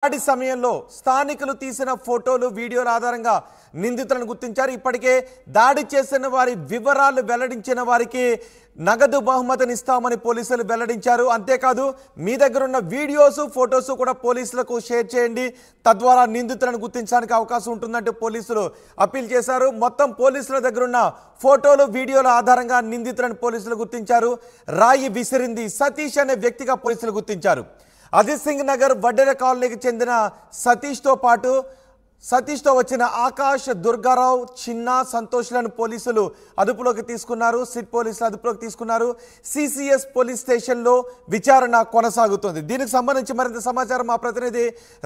దాడి సమయంలో స్థానికులు తీసిన ఫోటోలు వీడియోల ఆధారంగా నిందితులను గుర్తించారు. ఇప్పటికే దాడి చేసిన వారి వివరాలు వెల్లడించిన వారికి నగదు బహుమతిని ఇస్తామని పోలీసులు వెల్లడించారు. అంతేకాదు మీ దగ్గర ఉన్న వీడియోస్ ఫోటోస్ కూడా పోలీసులకు షేర్ చేయండి, తద్వారా నిందితులను గుర్తించడానికి అవకాశం ఉంటుందంటూ పోలీసులు అప్పీల్ చేశారు. మొత్తం పోలీసుల దగ్గర ఉన్న ఫోటోలు వీడియోల ఆధారంగా నిందితులను పోలీసులు గుర్తించారు. రాయి విసిరింది సతీష్ అనే వ్యక్తిగా పోలీసులు గుర్తించారు. అజిత్ సింగ్ నగర్ వడ్డెర కాలనీకి చెందిన సతీష్తో వచ్చిన ఆకాష్, దుర్గారావు, చిన్న, సంతోష్లను పోలీసులు అదుపులోకి తీసుకున్నారు. సిట్ పోలీసులు అదుపులోకి తీసుకున్నారు. సిసిఎస్ పోలీస్ స్టేషన్లో విచారణ కొనసాగుతుంది. దీనికి సంబంధించి మరింత సమాచారం మా ప్రతినిధి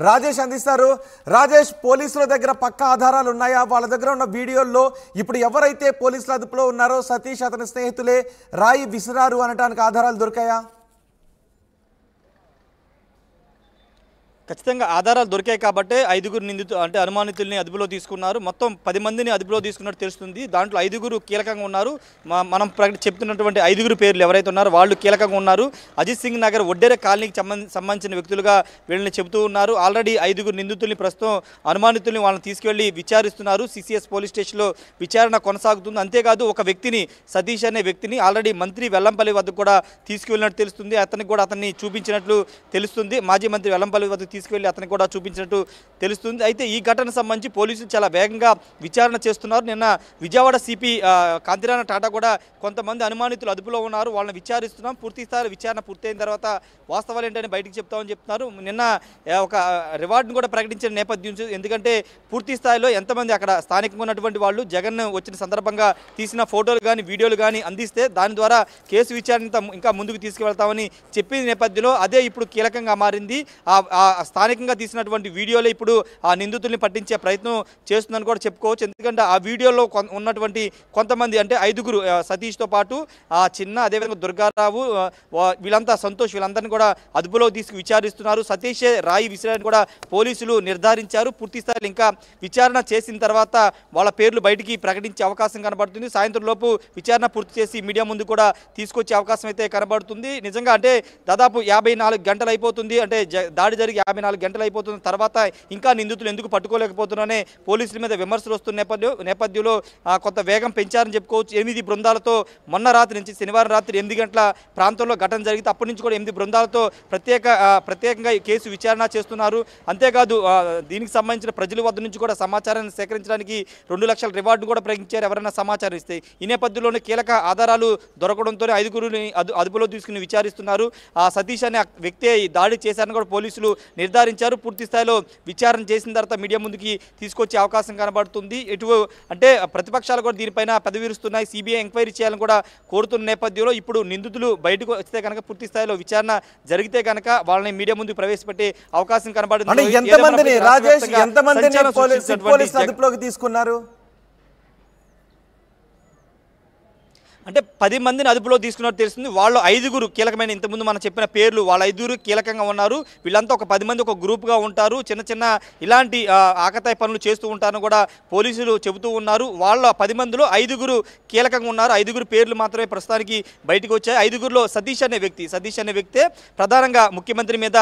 రాజేష్ అందిస్తారు. రాజేష్, పోలీసుల దగ్గర పక్కా ఆధారాలు ఉన్నాయా? వాళ్ళ దగ్గర ఉన్న వీడియోల్లో ఇప్పుడు ఎవరైతే పోలీసుల అదుపులో ఉన్నారో సతీష్, అతని స్నేహితులే రాయి విసిరారు అనడానికి ఆధారాలు దొరికాయా? ఖచ్చితంగా ఆధారాలు దొరికాయి కాబట్టి 5 అనుమానితుల్ని అదుపులో తీసుకున్నారు. మొత్తం 10 మందిని అదుపులో తీసుకున్నట్టు తెలుస్తుంది. దాంట్లో 5 కీలకంగా ఉన్నారు. మనం చెప్తున్నటువంటి 5 పేర్లు ఎవరైతే ఉన్నారో వాళ్ళు కీలకంగా ఉన్నారు. అజిత్ సింగ్ నగర్ వడ్డెర కాలనీకి సంబంధించిన వ్యక్తులుగా వీళ్ళని చెబుతూ ఉన్నారు. ఆల్రెడీ 5 నిందితుల్ని ప్రస్తుతం అనుమానితుల్ని వాళ్ళని తీసుకెళ్లి విచారిస్తున్నారు. సిసిఎస్ పోలీస్ స్టేషన్లో విచారణ కొనసాగుతుంది. అంతేకాదు ఒక వ్యక్తిని, సతీష్ అనే వ్యక్తిని ఆల్రెడీ మంత్రి వెల్లంపల్లి వద్దకు కూడా తీసుకువెళ్ళినట్టు తెలుస్తుంది. అతన్ని చూపించినట్లు తెలుస్తుంది. మాజీ మంత్రి వెల్లంపల్లి వద్దకు తీసుకువెళ్ళి అతనికి కూడా చూపించినట్టు తెలుస్తుంది. అయితే ఈ ఘటనకు సంబంధించి పోలీసులు చాలా వేగంగా విచారణ చేస్తున్నారు. నిన్న విజయవాడ సిపి కాంతిరాణ టాటా కూడా కొంతమంది అనుమానితులు అదుపులో ఉన్నారు, వాళ్ళని విచారిస్తున్నాం, పూర్తి స్థాయి విచారణ పూర్తయిన తర్వాత వాస్తవాలు ఏంటని బయటికి చెప్తామని చెప్తున్నారు. నిన్న ఒక రివార్డును కూడా ప్రకటించిన నేపథ్యం, ఎందుకంటే పూర్తి స్థాయిలో ఎంతమంది అక్కడ స్థానికంగా ఉన్నటువంటి వాళ్ళు జగన్ వచ్చిన సందర్భంగా తీసిన ఫోటోలు కానీ వీడియోలు కానీ అందిస్తే దాని ద్వారా కేసు విచారణ ఇంకా ముందుకు తీసుకువెళ్తామని చెప్పిన నేపథ్యంలో అదే ఇప్పుడు కీలకంగా మారింది. స్థానికంగా తీసినటువంటి వీడియోలో ఇప్పుడు ఆ నిందితుల్ని పట్టించే ప్రయత్నం చేస్తుందని కూడా చెప్పుకోవచ్చు. ఎందుకంటే ఆ వీడియోలో ఉన్నటువంటి కొంతమంది అంటే 5 సతీష్తో పాటు ఆ చిన్న, అదేవిధంగా దుర్గారావు, వీళ్ళంతా సంతోష్, వీళ్ళందరినీ కూడా అదుపులో తీసుకు విచారిస్తున్నారు. సతీషే రాయి విసిరాన్ని కూడా పోలీసులు నిర్ధారించారు. పూర్తి స్థాయిలో ఇంకా విచారణ చేసిన తర్వాత వాళ్ళ పేర్లు బయటికి ప్రకటించే అవకాశం కనబడుతుంది. సాయంత్రం లోపు విచారణ పూర్తి చేసి మీడియా ముందు కూడా తీసుకొచ్చే అవకాశం అయితే కనబడుతుంది. నిజంగా అంటే దాదాపు 54 గంటలు అయిపోతుంది, అంటే దాడి జరిగి 54 గంటలు అయిపోతున్న తర్వాత ఇంకా నిందితులు ఎందుకు పట్టుకోలేకపోతున్నారనే పోలీసుల మీద విమర్శలు వస్తున్న నేపథ్యంలో కొంత వేగం పెంచారని చెప్పుకోవచ్చు. 8 బృందాలతో మొన్న రాత్రి నుంచి శనివారం రాత్రి 8 గంటల ప్రాంతంలో ఘటన జరిగితే అప్పటి నుంచి కూడా 8 బృందాలతో ప్రత్యేకంగా కేసు విచారణ చేస్తున్నారు. అంతేకాదు దీనికి సంబంధించిన ప్రజల వద్ద నుంచి కూడా సమాచారాన్ని సేకరించడానికి 2 లక్షల రివార్డు కూడా ప్రకటించారు ఎవరైనా సమాచారం ఇస్తే. ఈ నేపథ్యంలోనే కీలక ఆధారాలు దొరకడంతో 5 అదుపులో తీసుకుని విచారిస్తున్నారు. ఆ సతీష్ అనే వ్యక్తి దాడి చేశారని కూడా పోలీసులు నిర్ధారించారు. పూర్తి స్థాయిలో విచారణ చేసిన తర్వాత మీడియా ముందుకి తీసుకొచ్చే అవకాశం కనబడుతుంది. అంటే ప్రతిపక్షాలు కూడా దీనిపైన పెదవిరుస్తున్నాయి. సిబిఐ ఎంక్వైరీ చేయాలని కూడా కోరుతున్న నేపథ్యంలో ఇప్పుడు నిందితులు బయటకు వస్తే కనుక పూర్తి స్థాయిలో విచారణ జరిగితే కనుక వాళ్ళని మీడియా ముందు ప్రవేశపెట్టే అవకాశం కనబడుతుంది. అంటే 10 మందిని అదుపులో తీసుకున్నట్టు తెలుస్తుంది. వాళ్ళు 5 కీలకమైన, ఇంతకుముందు మనం చెప్పిన పేర్లు వాళ్ళ 5 కీలకంగా ఉన్నారు. వీళ్ళంతా ఒక 10 మంది ఒక గ్రూప్గా ఉంటారు. చిన్న ఇలాంటి ఆకతాయి పనులు చేస్తూ ఉంటారని కూడా పోలీసులు చెబుతూ ఉన్నారు. వాళ్ళ 10 మందిలో 5 కీలకంగా ఉన్నారు. 5 పేర్లు మాత్రమే ప్రస్తుతానికి బయటకు వచ్చాయి. 5లో సతీష్ అనే వ్యక్తే ప్రధానంగా ముఖ్యమంత్రి మీద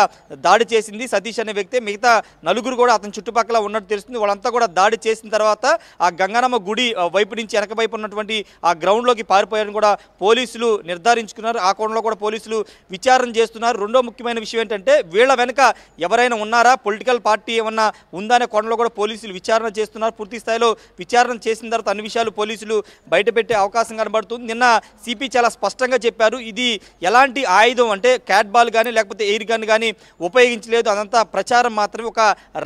దాడి చేసింది. సతీష్ అనే వ్యక్తే. మిగతా 4 కూడా అతని చుట్టుపక్కల ఉన్నట్టు తెలుస్తుంది. వాళ్ళంతా కూడా దాడి చేసిన తర్వాత ఆ గంగానమ్మ గుడి వైపు నుంచి వెనక వైపు ఉన్నటువంటి ఆ గ్రౌండ్లోకి పారిపోయారని కూడా పోలీసులు నిర్ధారించుకున్నారు. ఆ కోణంలో కూడా పోలీసులు విచారణ చేస్తున్నారు. రెండో ముఖ్యమైన విషయం ఏంటంటే వీళ్ళ వెనుక ఎవరైనా ఉన్నారా, పొలిటికల్ పార్టీ ఏమన్నా ఉందా అనే కోణంలో కూడా పోలీసులు విచారణ చేస్తున్నారు. పూర్తి స్థాయిలో విచారణ చేసిన తర్వాత అన్ని విషయాలు పోలీసులు బయటపెట్టే అవకాశం కనబడుతుంది. నిన్న సిపి చాలా స్పష్టంగా చెప్పారు, ఇది ఎలాంటి ఆయుధం అంటే క్యాట్ బాల్ కానీ లేకపోతే ఎయిర్ గన్ కానీ ఉపయోగించలేదు, అదంతా ప్రచారం మాత్రమే. ఒక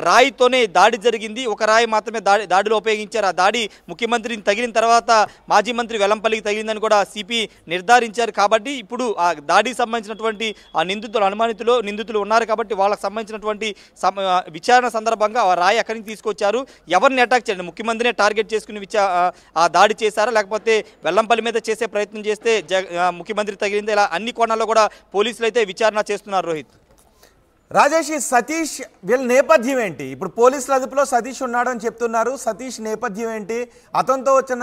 రాయితోనే దాడి జరిగింది, ఒక రాయి మాత్రమే దాడిలో ఉపయోగించారు. ఆ దాడి ముఖ్యమంత్రిని తగిలిన తర్వాత మాజీ మంత్రి వెల్లంపల్లికి తగిలిందని కూడా సిపి నిర్ధారించారు. కాబట్టి ఇప్పుడు ఆ దాడికి సంబంధించినటువంటి ఆ నిందితులు ఉన్నారు కాబట్టి వాళ్ళకి సంబంధించినటువంటి విచారణ సందర్భంగా ఆ రాయి అక్కడి నుంచి తీసుకొచ్చారు. ఎవరిని అటాక్ చేయండి, ముఖ్యమంత్రినే టార్గెట్ చేసుకుని ఆ దాడి చేశారా లేకపోతే వెల్లంపల్లి మీద చేసే ప్రయత్నం చేస్తే ముఖ్యమంత్రి తగిలింది, ఇలా అన్ని కోణాల్లో కూడా పోలీసులు అయితే విచారణ చేస్తున్నారు. రోహిత్, రాజేష్, సతీష్ వీళ్ళ నేపథ్యం ఏంటి? ఇప్పుడు పోలీసుల అదుపులో సతీష్ ఉన్నాడని చెప్తున్నారు. సతీష్ నేపథ్యం ఏంటి? అతనితో వచ్చిన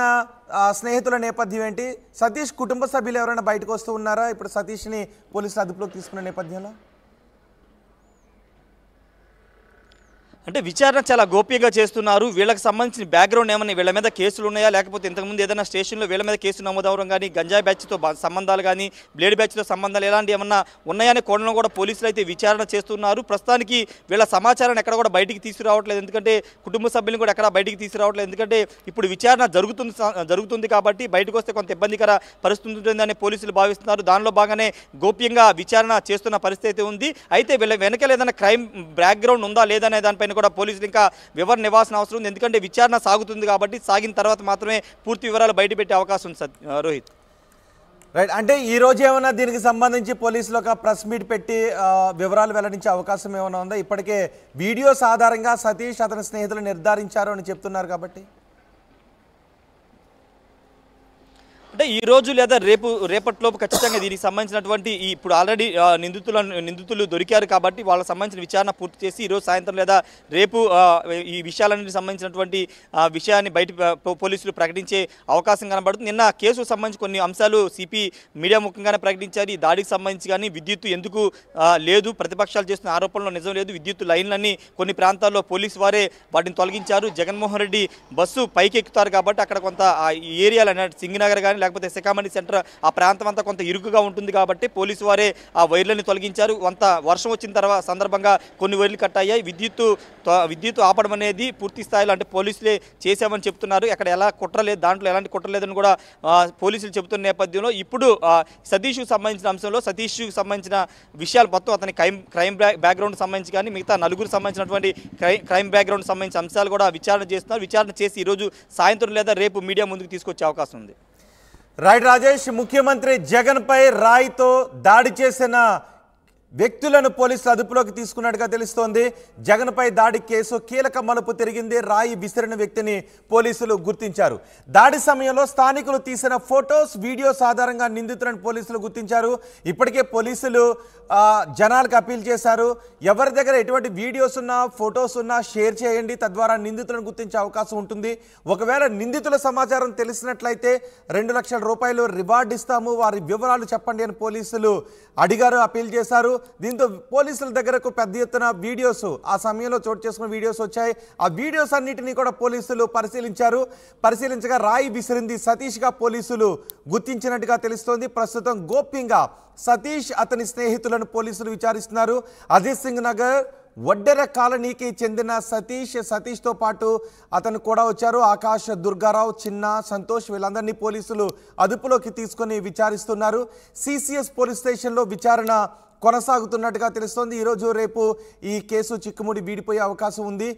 స్నేహితుల నేపథ్యం ఏంటి? సతీష్ కుటుంబ సభ్యులు ఎవరైనా బయటకు వస్తూ ఉన్నారా ఇప్పుడు సతీష్ని పోలీసుల అదుపులోకి తీసుకున్న నేపథ్యంలో? అంటే విచారణ చాలా గోప్యంగా చేస్తున్నారు. వీళ్ళకి సంబంధించిన బ్యాక్గ్రౌండ్ ఏమన్నా, వీళ్ళ మీద కేసులు ఉన్నాయా, లేకపోతే ఇంతకుముందు ఏదైనా స్టేషన్లో వీళ్ళ మీద కేసు నమోదవడం కానీ, గంజాయి బ్యాచ్తో సంబంధాలు కానీ, బ్లేడ్ బ్యాచ్తో సంబంధాలు ఎలాంటి ఏమన్నా ఉన్నాయనే కోణంలో కూడా పోలీసులు అయితే విచారణ చేస్తున్నారు. ప్రస్తుతానికి వీళ్ళ సమాచారాన్ని ఎక్కడ కూడా బయటికి తీసుకురావట్లేదు, ఎందుకంటే కుటుంబ సభ్యులను కూడా ఎక్కడ బయటికి తీసుకురావట్లేదు. ఎందుకంటే ఇప్పుడు విచారణ జరుగుతుంది కాబట్టి బయటకు వస్తే కొంత ఇబ్బందికర పరిస్థితి ఉంటుందని పోలీసులు భావిస్తున్నారు. దానిలో భాగంగానే గోప్యంగా విచారణ చేస్తున్న పరిస్థితి ఉంది. అయితే వీళ్ళ వెనకాల ఏదైనా క్రైమ్ బ్యాక్గ్రౌండ్ ఉందా లేదా అనే దానిపైన కూడా పోలీసులు ఇంకా వివరణ ఇవ్వాల్సిన అవసరం ఉంది. ఎందుకంటే విచారణ సాగుతుంది కాబట్టి సాగిన తర్వాత మాత్రమే పూర్తి వివరాలు బయటపెట్టే అవకాశం ఉంది. రోహిత్, రైట్. అంటే ఈ రోజు ఏమైనా దీనికి సంబంధించి పోలీసులు ఒక ప్రెస్ మీట్ పెట్టి వివరాలు వెల్లడించే అవకాశం ఏమైనా ఉందా? ఇప్పటికే వీడియోస్ ఆధారంగా సతీష్ అతని స్నేహితులు నిర్ధారించారు అని చెప్తున్నారు కాబట్టి అంటే ఈ రోజు లేదా రేపటిలోపు ఖచ్చితంగా దీనికి సంబంధించినటువంటి ఇప్పుడు ఆల్రెడీ నిందితులు దొరికారు కాబట్టి వాళ్ళకి సంబంధించిన విచారణ పూర్తి చేసి ఈరోజు సాయంత్రం లేదా రేపు ఈ విషయాలన్నిటికి సంబంధించినటువంటి విషయాన్ని బయట పోలీసులు ప్రకటించే అవకాశం కనబడుతుంది. నిన్న కేసుకు సంబంధించి కొన్ని అంశాలు సిపి మీడియా ముఖంగానే ప్రకటించారు. ఈ దాడికి సంబంధించి కానీ విద్యుత్తు ఎందుకు లేదు, ప్రతిపక్షాలు చేస్తున్న ఆరోపణలో నిజం లేదు, విద్యుత్తు లైన్లన్నీ కొన్ని ప్రాంతాల్లో పోలీసు వారే వాటిని తొలగించారు. జగన్మోహన్ రెడ్డి బస్సు పైకి ఎక్కుతారు కాబట్టి అక్కడ కొంత ఈ ఏరియాలు అన్నట్టు సింగనగర్ కానీ లేకపోతే శకామణి సెంటర్ ఆ ప్రాంతం అంతా కొంత ఇరుకుగా ఉంటుంది కాబట్టి పోలీసు వారే ఆ వైర్లను తొలగించారు. కొంత వర్షం వచ్చిన సందర్భంగా కొన్ని వైర్లు కట్ అయ్యాయి. విద్యుత్తు ఆపడం అనేది పూర్తి స్థాయిలో అంటే పోలీసులే చేశామని చెప్తున్నారు. అక్కడ ఎలా కుట్రలేదు, దాంట్లో ఎలాంటి కుట్రలేదని కూడా పోలీసులు చెబుతున్న నేపథ్యంలో ఇప్పుడు సతీష్కు సంబంధించిన అంశంలో సతీష్కు సంబంధించిన విషయాలు మొత్తం అతని క్రైమ్ బ్యాక్గ్రౌండ్ సంబంధించి కానీ మిగతా నలుగురు సంబంధించినటువంటి క్రైమ్ బ్యాక్గ్రౌండ్ సంబంధించిన అంశాలు కూడా విచారణ చేస్తున్నారు. విచారణ చేసి ఈరోజు సాయంత్రం లేదా రేపు మీడియా ముందుకు తీసుకొచ్చే అవకాశం ఉంది. రైట్ రాజేష్, ముఖ్యమంత్రి జగన్ పై రాయితో దాడి చేసిన వ్యక్తులను పోలీసులు అదుపులోకి తీసుకున్నట్టుగా తెలుస్తోంది. జగన్ పై దాడి కేసు కీలక మలుపు తిరిగింది. రాయి విసిరిన వ్యక్తిని పోలీసులు గుర్తించారు. దాడి సమయంలో స్థానికులు తీసిన ఫొటోస్, వీడియోస్ ఆధారంగా నిందితులను పోలీసులు గుర్తించారు. ఇప్పటికే పోలీసులు జనాలకు అప్పీల్ చేశారు, ఎవరి దగ్గర ఎటువంటి వీడియోస్ ఉన్నా ఫొటోస్ ఉన్నా షేర్ చేయండి, తద్వారా నిందితులను గుర్తించే అవకాశం ఉంటుంది. ఒకవేళ నిందితుల సమాచారం తెలిసినట్లయితే 2 లక్షల రూపాయలు రివార్డు ఇస్తాము, వారి వివరాలు చెప్పండి అని పోలీసులు అడిగారు, అప్పీల్ చేశారు. దీంతో పోలీసుల దగ్గరకు పెద్ద ఎత్తున వీడియోస్ ఆ సమయంలో చోటు చేసుకున్న వీడియోస్ వచ్చాయి. ఆ వీడియోస్ అన్నిటినీ కూడా పోలీసులు పరిశీలించగా రాయి విసిరింది సతీష్గా పోలీసులు గుర్తించినట్టుగా తెలుస్తోంది. ప్రస్తుతం గోప్యంగా సతీష్ అతని స్నేహితులను పోలీసులు విచారిస్తున్నారు. అజిత్ సింగ్ నగర్ వడ్డెర కాలనీకి చెందిన సతీష్తో పాటు అతను కూడా వచ్చారు. ఆకాష్, దుర్గారావు, చిన్న, సంతోష్ వీళ్ళందరినీ పోలీసులు అదుపులోకి తీసుకొని విచారిస్తున్నారు. సిసిఎస్ పోలీస్ స్టేషన్లో విచారణ కొనసాగుతున్నట్టుగా తెలుస్తోంది. ఈరోజు రేపు ఈ కేసు చిక్కుముడి వీడిపోయే అవకాశం ఉంది.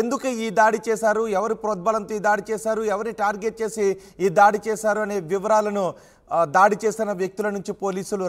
ఎందుకు ఈ దాడి చేశారు, ఎవరు ప్రోద్బలంతో ఈ దాడి చేశారు, ఎవరిని టార్గెట్ చేసి ఈ దాడి చేశారు అనే వివరాలను దాడి చేసిన వ్యక్తుల నుంచి పోలీసులు